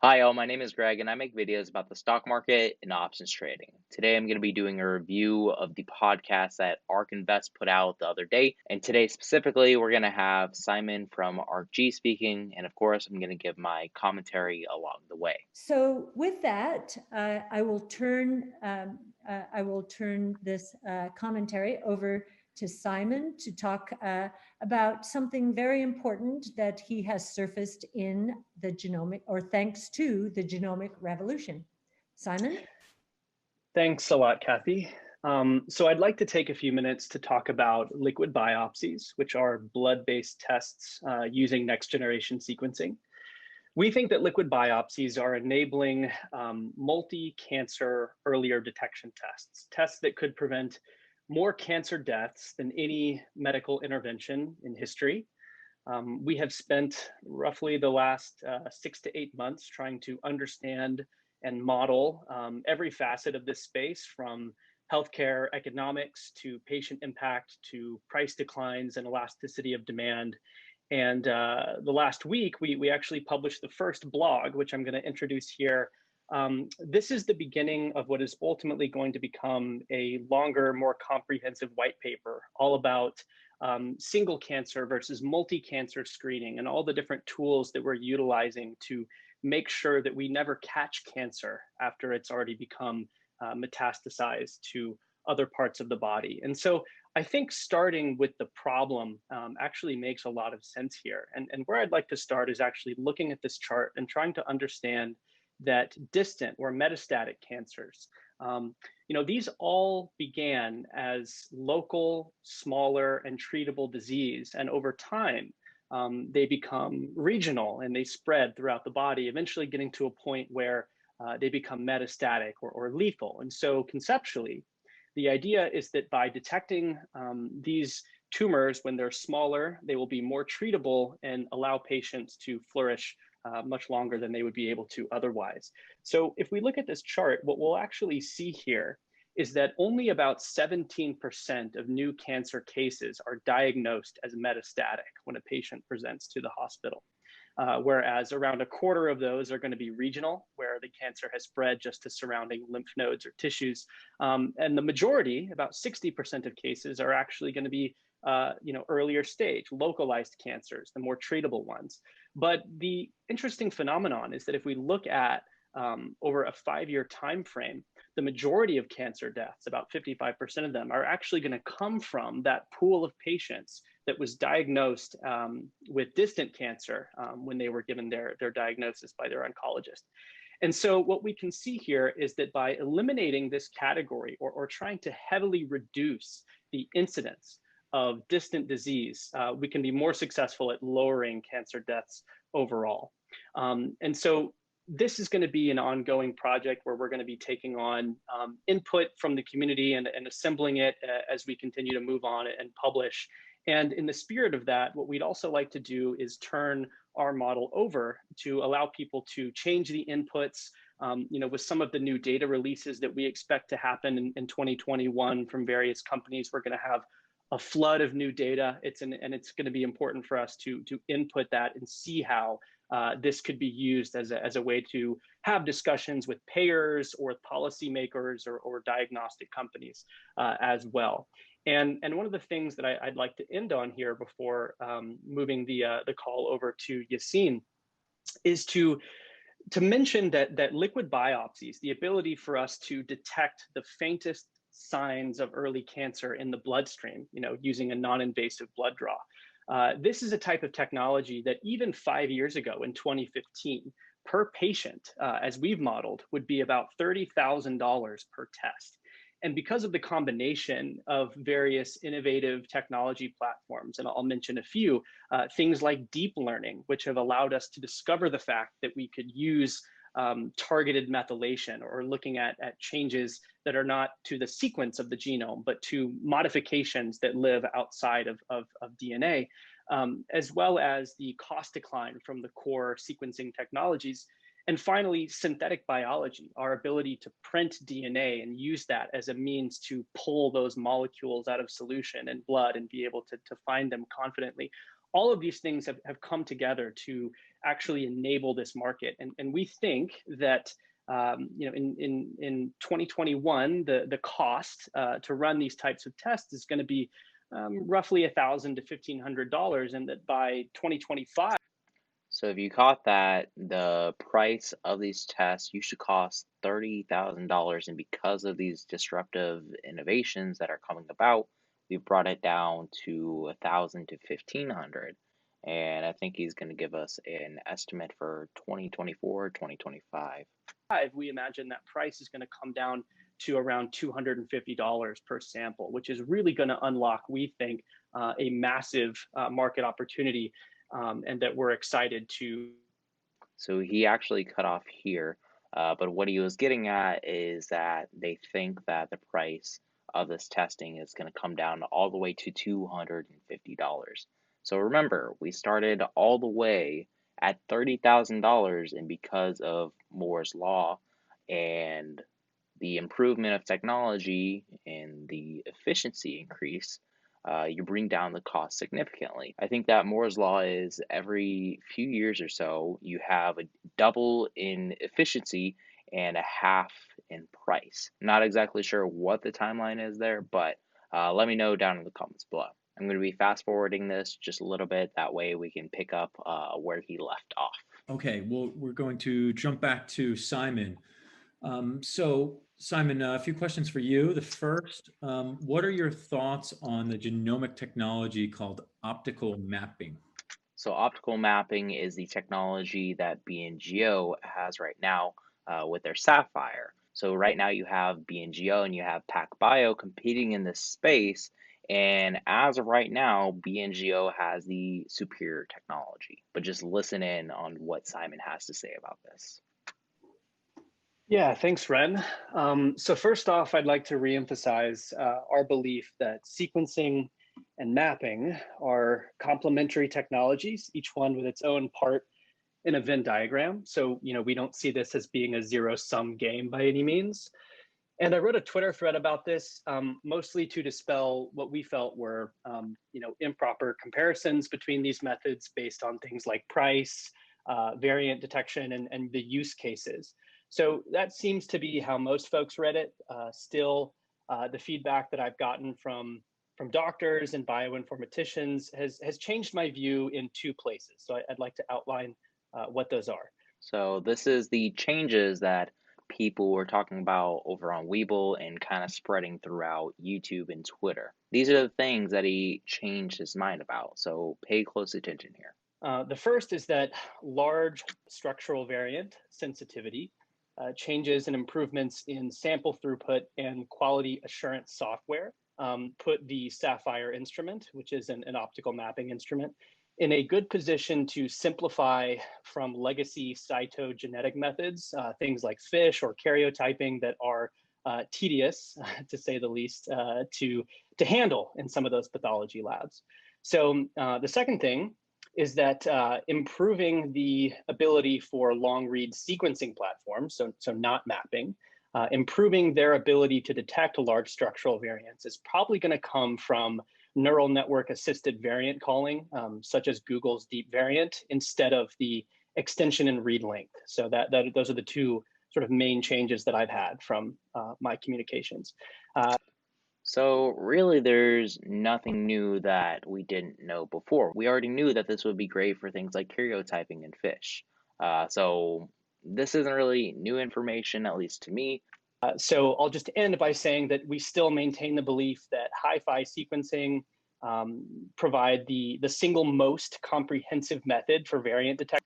Hi, all. My name is Greg, and I make videos about the stock market and options trading. Today, I'm going to be doing a review of the podcast that ARK put out the other day. And today, specifically, we're going to have Simon from ARKG speaking. And of course, I'm going to give my commentary along the way. So with that, I will turn this commentary over to Simon to talk about something very important that he has surfaced in the genomic, or thanks to the genomic revolution. Simon? Thanks a lot, Kathy. So I'd like to take a few minutes to talk about liquid biopsies, which are blood-based tests using next-generation sequencing. We think that liquid biopsies are enabling multi-cancer earlier detection tests that could prevent more cancer deaths than any medical intervention in history. We have spent roughly the last 6 to 8 months trying to understand and model every facet of this space, from healthcare economics to patient impact to price declines and elasticity of demand. And the last week, we actually published the first blog, which I'm going to introduce here. This is the beginning of what is ultimately going to become a longer, more comprehensive white paper, all about single cancer versus multi-cancer screening and all the different tools that we're utilizing to make sure that we never catch cancer after it's already become metastasized to other parts of the body. And so I think starting with the problem actually makes a lot of sense here. And where I'd like to start is actually looking at this chart and trying to understand that distant or metastatic cancers, these all began as local, smaller, and treatable disease. And over time, they become regional and they spread throughout the body, eventually getting to a point where they become metastatic or lethal. And so conceptually, the idea is that by detecting these tumors when they're smaller, they will be more treatable and allow patients to flourish much longer than they would be able to otherwise. So if we look at this chart, what we'll actually see here is that only about 17% of new cancer cases are diagnosed as metastatic when a patient presents to the hospital. Whereas around a quarter of those are going to be regional, where the cancer has spread just to surrounding lymph nodes or tissues. And the majority, about 60% of cases, are actually going to be earlier stage, localized cancers, the more treatable ones. But the interesting phenomenon is that if we look at over a 5-year time frame, the majority of cancer deaths, about 55% of them, are actually going to come from that pool of patients that was diagnosed with distant cancer when they were given their diagnosis by their oncologist. And so what we can see here is that by eliminating this category or trying to heavily reduce the incidence of distant disease, we can be more successful at lowering cancer deaths overall. And so this is going to be an ongoing project where we're going to be taking on input from the community and assembling it as we continue to move on and publish. And in the spirit of that, what we'd also like to do is turn our model over to allow people to change the inputs. With some of the new data releases that we expect to happen in 2021 from various companies, we're going to have a flood of new data. And it's going to be important for us to input that and see how this could be used as a way to have discussions with payers or with policymakers or diagnostic companies as well. And one of the things that I'd like to end on here before moving the call over to Yassine is to mention that liquid biopsies, the ability for us to detect the faintest signs of early cancer in the bloodstream, using a non-invasive blood draw. This is a type of technology that even 5 years ago in 2015, per patient, as we've modeled, would be about $30,000 per test. And because of the combination of various innovative technology platforms, and I'll mention a few, things like deep learning, which have allowed us to discover the fact that we could use targeted methylation, or looking at changes that are not to the sequence of the genome, but to modifications that live outside of DNA, as well as the cost decline from the core sequencing technologies. And finally, synthetic biology, our ability to print DNA and use that as a means to pull those molecules out of solution in blood and be able to find them confidently. All of these things have come together to actually enable this market. And we think that in 2021, the cost to run these types of tests is going to be roughly $1,000 to $1,500, and that by 2025. So if you caught that, the price of these tests used to cost $30,000, and because of these disruptive innovations that are coming about, we brought it down to 1,000 to 1,500. And I think he's going to give us an estimate for 2024, 2025. We imagine that price is going to come down to around $250 per sample, which is really going to unlock, we think, a massive market opportunity, and that we're excited to. So he actually cut off here, but what he was getting at is that they think that the price of this testing is going to come down all the way to $250. So remember, we started all the way at $30,000, and because of Moore's law and the improvement of technology and the efficiency increase, you bring down the cost significantly. I think that Moore's law is every few years or so, you have a double in efficiency and a half in price. Not exactly sure what the timeline is there, but let me know down in the comments below. I'm going to be fast forwarding this just a little bit. That way we can pick up where he left off. Okay, well, we're going to jump back to Simon. So Simon, a few questions for you. The first, what are your thoughts on the genomic technology called optical mapping? So optical mapping is the technology that BNGO has right now with their Sapphire. So right now you have BNGO and you have PACB competing in this space. And as of right now, BNGO has the superior technology. But just listen in on what Simon has to say about this. Yeah, thanks, Ren. So first off, I'd like to reemphasize our belief that sequencing and mapping are complementary technologies, each one with its own part in a Venn diagram. So, we don't see this as being a zero-sum game by any means. And I wrote a Twitter thread about this, mostly to dispel what we felt were, improper comparisons between these methods based on things like price, variant detection, and the use cases. So that seems to be how most folks read it. Still, the feedback that I've gotten from doctors and bioinformaticians has changed my view in two places. So I'd like to outline what those are. So this is the changes that people were talking about over on Webull and kind of spreading throughout YouTube and Twitter. These are the things that he changed his mind about. So pay close attention here. The first is that large structural variant sensitivity, changes and improvements in sample throughput and quality assurance software put the Sapphire instrument, which is an optical mapping instrument, in a good position to simplify from legacy cytogenetic methods, things like FISH or karyotyping that are tedious, to say the least, to handle in some of those pathology labs. So the second thing is that improving the ability for long read sequencing platforms, so not mapping, improving their ability to detect large structural variants is probably going to come from neural network assisted variant calling, such as Google's deep variant, instead of the extension and read length. So those are the two sort of main changes that I've had from my communications. So really, there's nothing new that we didn't know before. We already knew that this would be great for things like karyotyping and FISH. So this isn't really new information, at least to me. So I'll just end by saying that we still maintain the belief that hi-fi sequencing provide the single most comprehensive method for variant detection.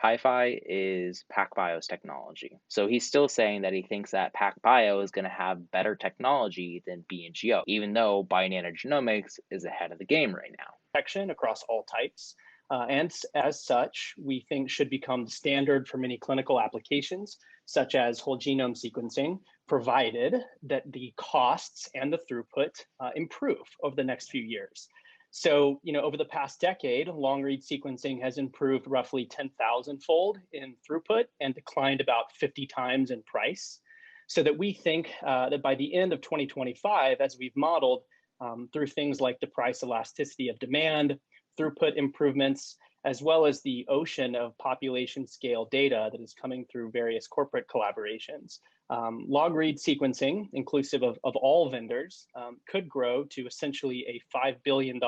Hi-Fi is PacBio's technology. So he's still saying that he thinks that PacBio is going to have better technology than BNGO, even though Bionano Genomics is ahead of the game right now. Detection across all types. And as such, we think should become the standard for many clinical applications, such as whole genome sequencing, provided that the costs and the throughput improve over the next few years. So, over the past decade, long read sequencing has improved roughly 10,000-fold in throughput and declined about 50 times in price. So that we think that by the end of 2025, as we've modeled through things like the price elasticity of demand, throughput improvements, as well as the ocean of population scale data that is coming through various corporate collaborations. Long-read sequencing, inclusive of all vendors, could grow to essentially a $5 billion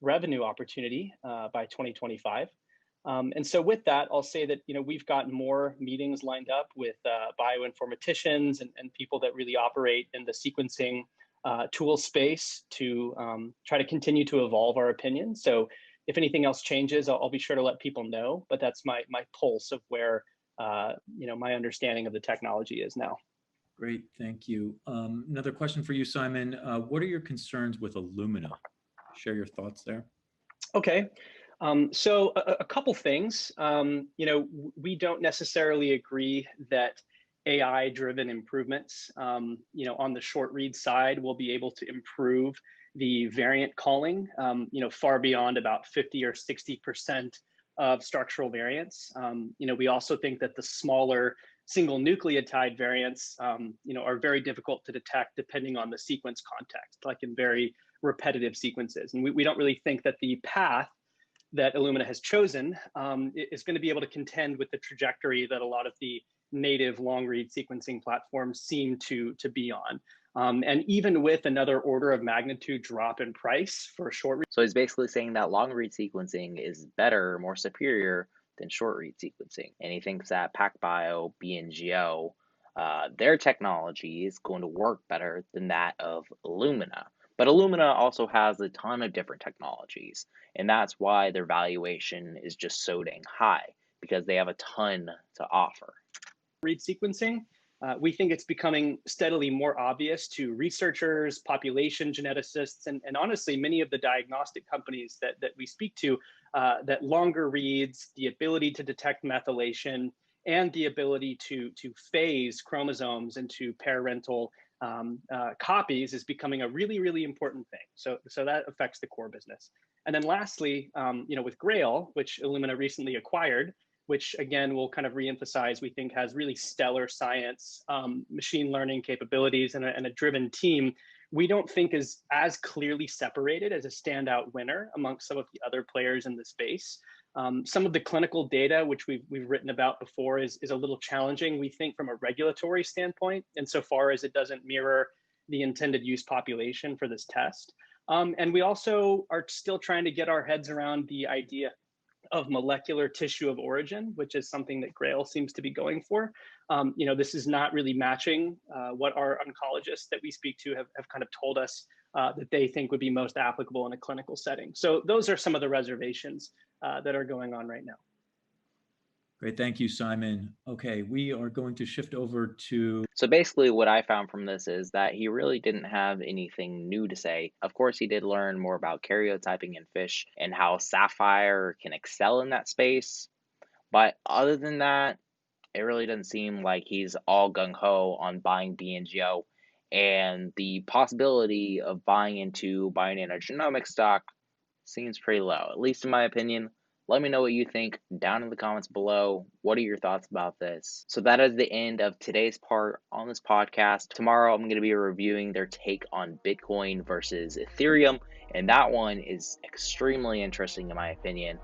revenue opportunity by 2025. And so with that, I'll say that we've got more meetings lined up with bioinformaticians and people that really operate in the sequencing tool space to try to continue to evolve our opinion. So if anything else changes, I'll be sure to let people know. But that's my pulse of where my understanding of the technology is now. Great, thank you. Another question for you, Simon. What are your concerns with Illumina? Share your thoughts there. Okay. So a couple things. We don't necessarily agree that AI-driven improvements, on the short read side will be able to improve the variant calling, far beyond about 50 or 60% of structural variants. We also think that the smaller single nucleotide variants, are very difficult to detect depending on the sequence context, like in very repetitive sequences. And we don't really think that the path that Illumina has chosen is going to be able to contend with the trajectory that a lot of the native long read sequencing platforms seem to be on. And even with another order of magnitude drop in price for short read. So he's basically saying that long read sequencing is better, more superior than short read sequencing. And he thinks that PACB, BNGO, their technology is going to work better than that of Illumina. But Illumina also has a ton of different technologies, and that's why their valuation is just so dang high, because they have a ton to offer. Read sequencing, we think it's becoming steadily more obvious to researchers, population geneticists, and honestly, many of the diagnostic companies that we speak to, that longer reads, the ability to detect methylation, and the ability to phase chromosomes into parental copies is becoming a really, really important thing. So that affects the core business. And then lastly, with Grail, which Illumina recently acquired, which again, we'll kind of reemphasize, we think has really stellar science, machine learning capabilities and a driven team, we don't think is as clearly separated as a standout winner amongst some of the other players in the space. Some of the clinical data, which we've written about before, is a little challenging, we think, from a regulatory standpoint, insofar as it doesn't mirror the intended use population for this test. And we also are still trying to get our heads around the idea of molecular tissue of origin, which is something that Grail seems to be going for. This is not really matching what our oncologists that we speak to have kind of told us that they think would be most applicable in a clinical setting. So those are some of the reservations that are going on right now. Great, thank you, Simon. Okay, we are going to shift over to... So basically what I found from this is that he really didn't have anything new to say. Of course, he did learn more about karyotyping in fish and how Sapphire can excel in that space. But other than that, it really doesn't seem like he's all gung-ho on buying BNGO. And the possibility of buying into Bionano Genomics stock seems pretty low, at least in my opinion. Let me know what you think down in the comments below. What are your thoughts about this? So that is the end of today's part on this podcast. Tomorrow I'm going to be reviewing their take on Bitcoin versus Ethereum, and that one is extremely interesting in my opinion,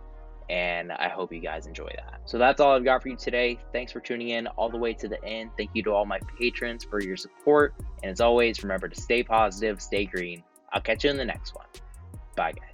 and I hope you guys enjoy that. So that's all I've got for you today. Thanks for tuning in all the way to the end. Thank you to all my patrons for your support, and as always, remember to stay positive, stay green. I'll catch you in the next one. Bye, guys.